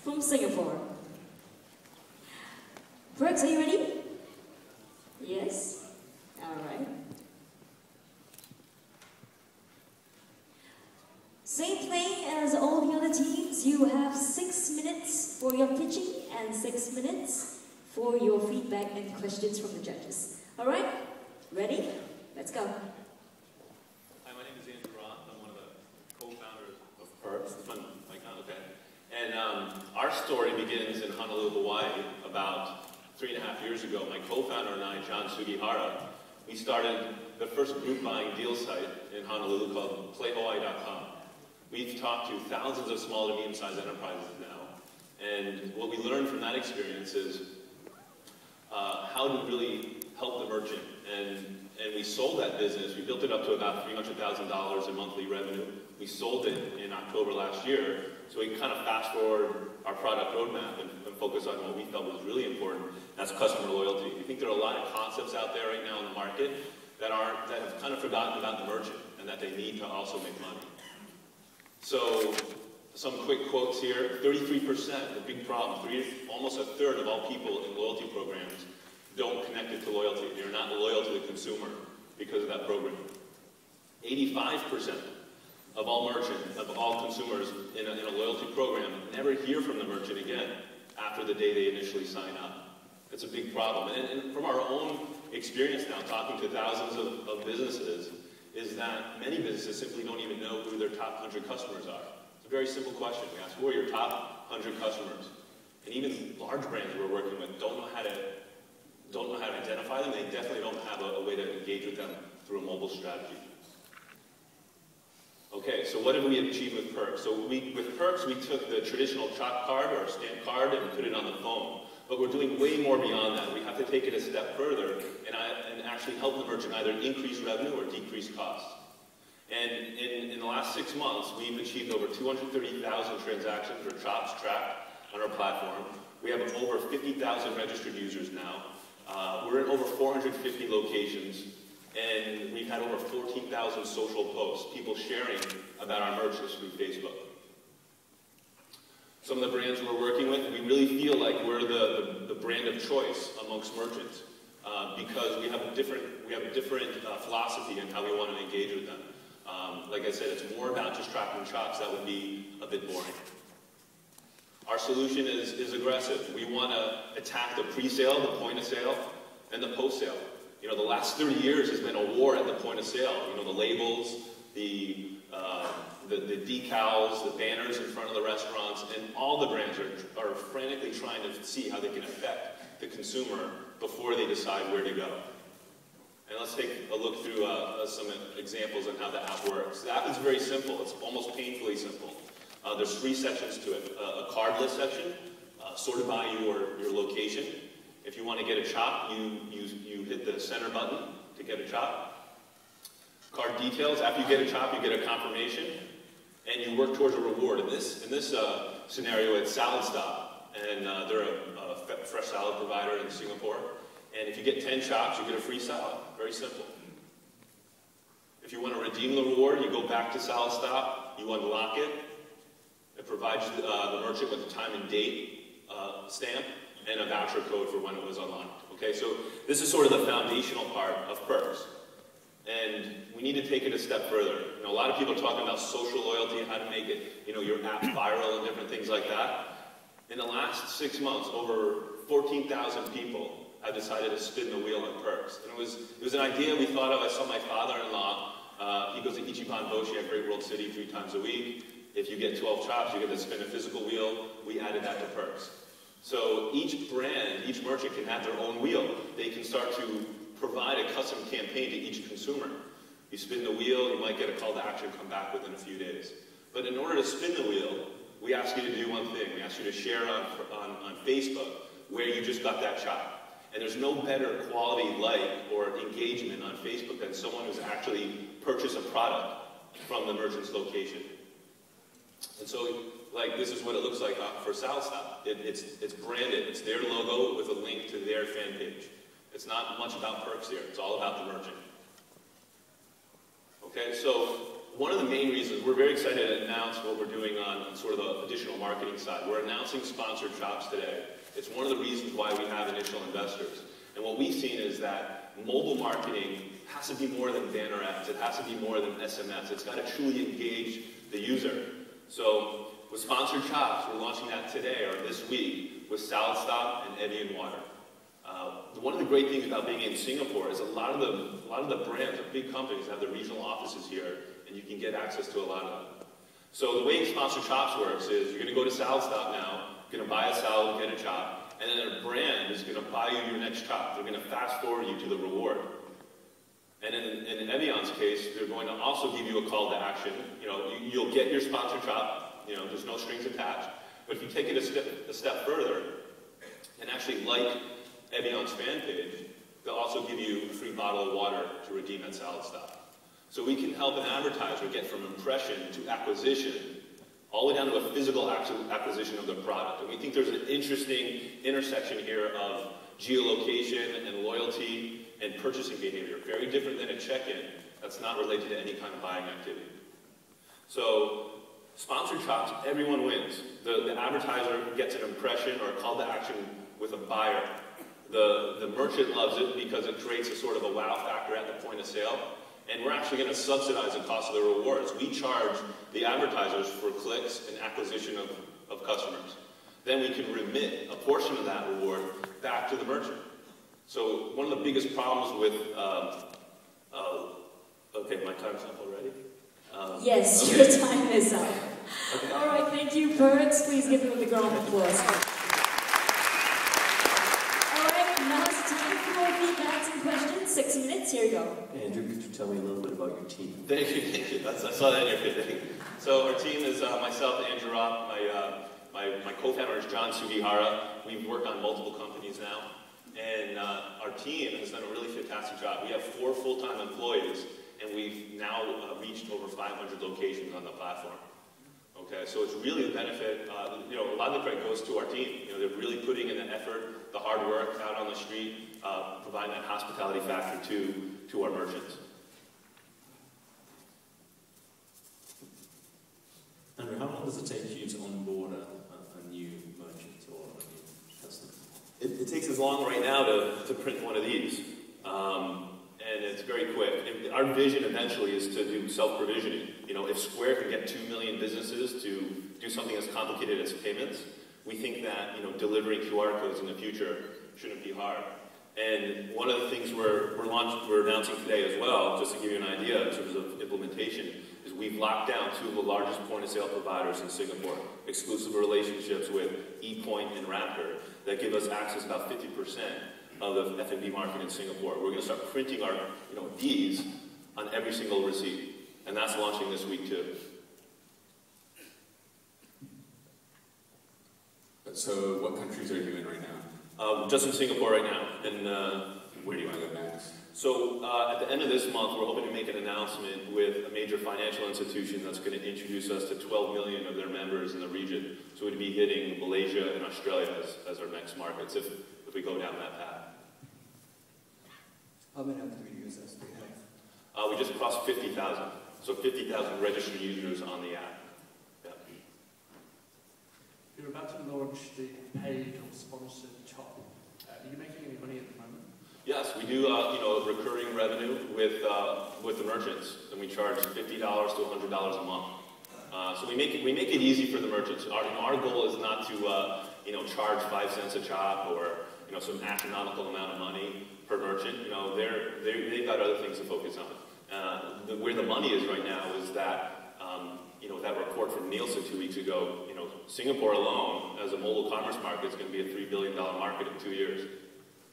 from Singapore. Perx, are you ready? Yes? Alright. Same thing as all the other teams, you have 6 minutes for your pitching and 6 minutes for your feedback and questions from the judges. Alright? Ready? Let's go. Hi, my name is Andrew Roth. I'm one of the co-founders of Perx. It's my account, okay? And our story begins in Honolulu, Hawaii, about 3.5 years ago. My co-founder and I, John Sugihara, we started the first group buying deal site in Honolulu called PlayHawaii.com. We've talked to thousands of small to medium-sized enterprises now, and what we learned from that experience is how to really help the merchant. And we sold that business. We built it up to about $300,000 in monthly revenue. We sold it in October last year, so we kind of fast forward our product roadmap and focus on what we felt was really important. That's customer loyalty. We think there are a lot of concepts out there right now in the market that have kind of forgotten about the merchant and that they need to also make money. So some quick quotes here. 33%, the big problem. Almost a third of all people in loyalty programs don't connect it to loyalty. They're not loyal to the consumer because of that program. 85% of all consumers in a loyalty program never hear from the merchant again after the day they initially sign up. It's a big problem. And from our own experience now, talking to thousands of businesses, is that many businesses simply don't even know who their top 100 customers are. It's a very simple question. We ask, who are your top 100 customers? And even large brands we're working with don't know how to identify them. They definitely don't have a way to engage with them through a mobile strategy. Okay, so what did we achieve with Perx? So with Perx, we took the traditional chalk card or stamp card and put it on the phone. But we're doing way more beyond that. We have to take it a step further and actually help the merchant either increase revenue or decrease costs. And in the last 6 months, we've achieved over 230,000 transactions or chops tracked on our platform. We have over 50,000 registered users now. We're in over 450 locations, and we've had over 14,000 social posts, people sharing about our merchants through Facebook. Some of the brands we're working with, we really feel like we're the brand of choice amongst merchants because we have a different philosophy in how we want to engage with them. Like I said, it's more about just tracking chops. That would be a bit boring. Our solution is aggressive. We want to attack the pre-sale, the point of sale, and the post-sale. You know, the last 30 years has been a war at the point of sale. You know, the labels, the decals, the banners in front of the restaurants, and all the brands are frantically trying to see how they can affect the consumer before they decide where to go. And let's take a look through some examples on how the app works. The app is very simple. It's almost painfully simple. There's 3 sections to it. A card list section, sorted by your location. If you want to get a chop, you hit the center button to get a chop. Card details, after you get a chop, you get a confirmation, and you work towards a reward. In this scenario, it's Salad Stop, and they're a fresh salad provider in Singapore. And if you get 10 chops, you get a free salad. Very simple. If you want to redeem the reward, you go back to Salad Stop, you unlock it. It provides the merchant with a time and date stamp and a voucher code for when it was unlocked. Okay, so this is sort of the foundational part of Perx. And we need to take it a step further. You know, a lot of people are talking about social loyalty, how to make it, you know, your app viral and different things like that. In the last 6 months, over 14,000 people have decided to spin the wheel on Perx. And it was an idea we thought of. I saw my father-in-law. He goes to Ichiban Boshi at Great World City 3 times a week. If you get 12 chops, you get to spin a physical wheel. We added that to Perx. So each brand, each merchant can have their own wheel. They can start to provide a custom campaign to each consumer. You spin the wheel, you might get a call to action, come back within a few days. But in order to spin the wheel, we ask you to do one thing. We ask you to share on Facebook where you just got that chop. And there's no better quality like or engagement on Facebook than someone who's actually purchased a product from the merchant's location. And so, like, this is what it looks like for Salad Stop. It's branded. It's their logo with a link to their fan page. It's not much about Perx here. It's all about the merchant. Okay, so one of the main reasons, we're very excited to announce what we're doing on sort of the additional marketing side. We're announcing sponsored shops today. It's one of the reasons why we have initial investors. And what we've seen is that mobile marketing has to be more than banner ads. It has to be more than SMS. It's got to truly engage the user. So with sponsored shops, we're launching that today or this week with Salad Stop and Evian Water. One of the great things about being in Singapore is a lot of the brands, the big companies, have their regional offices here, and you can get access to a lot of them. So the way sponsored shops works is you're going to go to Salad Stop now, you're going to buy a salad, get a chop, and then a brand is going to buy you your next chop. They're going to fast forward you to the reward. And in Evian's case, they're going to also give you a call to action. You know, you'll get your sponsored chop. You know, there's no strings attached. But if you take it a step further and actually like Evian's fan page, they'll also give you a free bottle of water to redeem at Salad Stop. So we can help an advertiser get from impression to acquisition, all the way down to a physical acquisition of the product. And we think there's an interesting intersection here of geolocation and loyalty and purchasing behavior. Very different than a check-in that's not related to any kind of buying activity. So sponsored shops, everyone wins. The advertiser gets an impression or a call to action with a buyer. The merchant loves it because it creates a sort of a wow factor at the point of sale. And we're actually going to subsidize the cost of the rewards. We charge the advertisers for clicks and acquisition of customers. Then we can remit a portion of that reward back to the merchant. So one of the biggest problems with, okay, my time's up already? Yes, okay. Your time is up. Okay. All right, thank you, Perx. Please give them the ground of applause. All right, now it's time for feedbacks and questions. 6 minutes, here you go. Andrew, could you tell me a little bit about your team? Thank you. I saw that in your pitch. So our team is myself, Andrew Rock, my co-founder is John Sugihara. We've worked on multiple companies now. And our team has done a really fantastic job. We have 4 full-time employees, and we've now reached over 500 locations on the platform. Okay, so it's really a benefit. You know, a lot of the credit goes to our team. You know, they're really putting in the effort, the hard work out on the street, providing that hospitality factor to our merchants. Andrew, how long does it take you to onboard a new merchant or a new customer? It takes as long right now to print one of these. And it's very quick. Our vision eventually is to do self-provisioning. You know, if Square can get 2 million businesses to do something as complicated as payments, we think that, you know, delivering QR codes in the future shouldn't be hard. And one of the things we're announcing today as well, just to give you an idea in terms of implementation, is we've locked down 2 of the largest point-of-sale providers in Singapore, exclusive relationships with ePoint and Raptor that give us access to about 50% of the F&B market in Singapore. We're going to start printing our, you know, Ds on every single receipt, and that's launching this week too. So what countries are you in right now? Just in Singapore right now. And where do you want to go next? So at the end of this month, we're hoping to make an announcement with a major financial institution that's going to introduce us to 12 million of their members in the region. So we'd be hitting Malaysia and Australia as our next markets if we go down that path. How many active users do you have? We just crossed 50,000. So 50,000 registered users on the app. Yeah. You're about to launch the paid or sponsored chop. Are you making any money at the moment? Yes, we do. You know, recurring revenue with the merchants, and we charge $50 to $100 a month. So we make it easy for the merchants. Our goal is not to you know, charge 5 cents a chop or, you know, some astronomical amount of money per merchant. You know, they've got other things to focus on. Where the money is right now is that you know, that report from Nielsen 2 weeks ago. You know, Singapore alone, as a mobile commerce market, is going to be a $3 billion market in 2 years.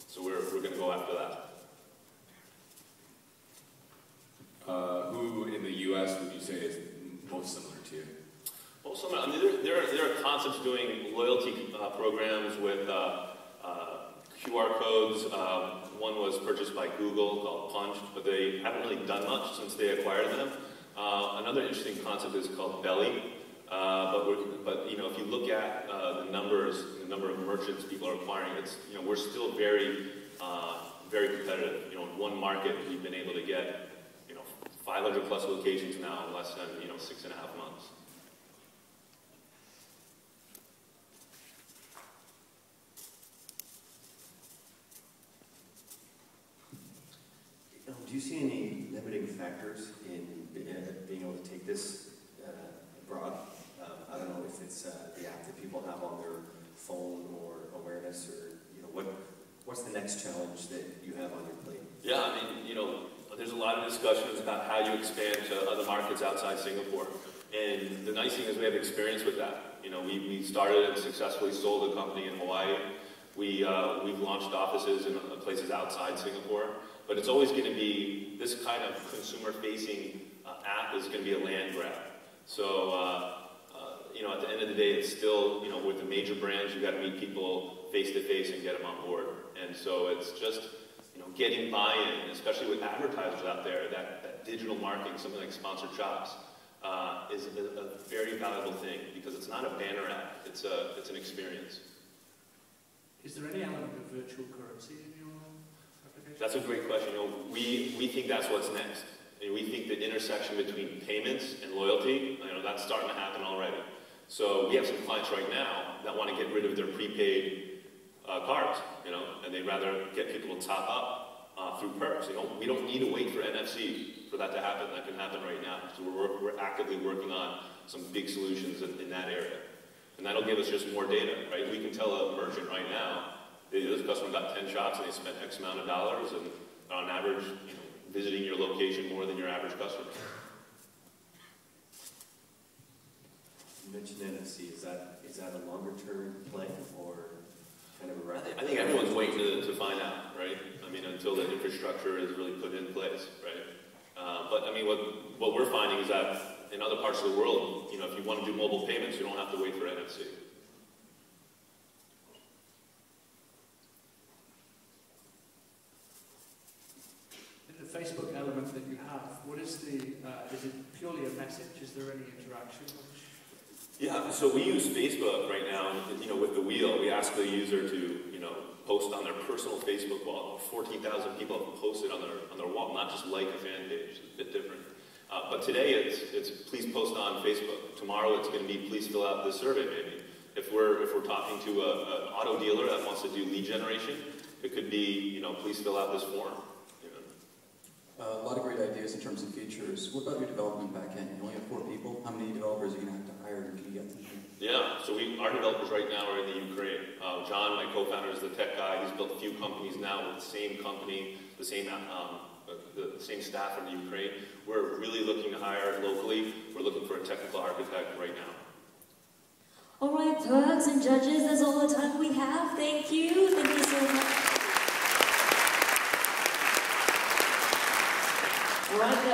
So we're going to go after that. Who in the U.S. would you say is most similar to you? Well, I mean, there are concepts doing loyalty programs with QR codes. One was purchased by Google called Punch, but they haven't really done much since they acquired them. Another interesting concept is called Belly. But you know, if you look at the number of merchants people are acquiring, it's, you know, we're still very competitive. You know, in one market we've been able to get, you know, 5 500 plus locations now in less than 6.5 months. Do you see any limiting factors in being able to take this abroad? I don't know if it's the app that people have on their phone or awareness, or what's the next challenge that you have on your plate? Yeah, I mean, there's a lot of discussions about how you expand to other markets outside Singapore. And the nice thing is we have experience with that. We started and successfully sold a company in Hawaii. We've launched offices in places outside Singapore. But it's always going to be, this kind of consumer-facing app is going to be a land grab. So, at the end of the day, it's still, with the major brands, you've got to meet people face-to-face and get them on board. And so it's just, getting buy-in, especially with advertisers out there, that digital marketing, something like Sponsored Shops, is a very valuable thing, because it's not a banner ad, it's an experience. Is there any element of virtual currency in your application? That's a great question. We think that's what's next. And we think the intersection between payments and loyalty, that's starting to happen already. So we have some clients right now that want to get rid of their prepaid cards, and they'd rather get people to top up through Perx. We don't need to wait for NFC for that to happen. That can happen right now. So we're actively working on some big solutions in that area. And that'll give us just more data, right? We can tell a merchant right now, this customer got 10 shops and they spent X amount of dollars, and on average, visiting your location more than your average customer. You mentioned NFC. Is that a longer term play, or kind of a rapid? I think everyone's waiting to find out, right? I mean, until the infrastructure is really put in place, right? But I mean, what we're finding is that in other parts of the world, if you want to do mobile payments, you don't have to wait for NFC. In the Facebook element that you have, what is is it purely a message? Is there any interaction? Yeah, so we use Facebook right now, with the wheel. We ask the user to, post on their personal Facebook wall. 14,000 people have posted on their wall, not just like a fan page. It's a bit different. But today it's please post on Facebook. Tomorrow it's going to be please fill out this survey maybe. If we're talking to an auto dealer that wants to do lead generation, it could be, please fill out this form. A lot of great ideas in terms of features. What about your development backend? You only have 4 people. How many developers are you going to have to hire, and can you get them? Yeah, so our developers right now are in the Ukraine. John, my co-founder, is the tech guy. He's built a few companies now with the same company, the same staff in the Ukraine. We're really looking to hire locally. We're looking for a technical architect right now. All right, Perx and judges, that's all the time we have. Thank you. Thank you so much. All right,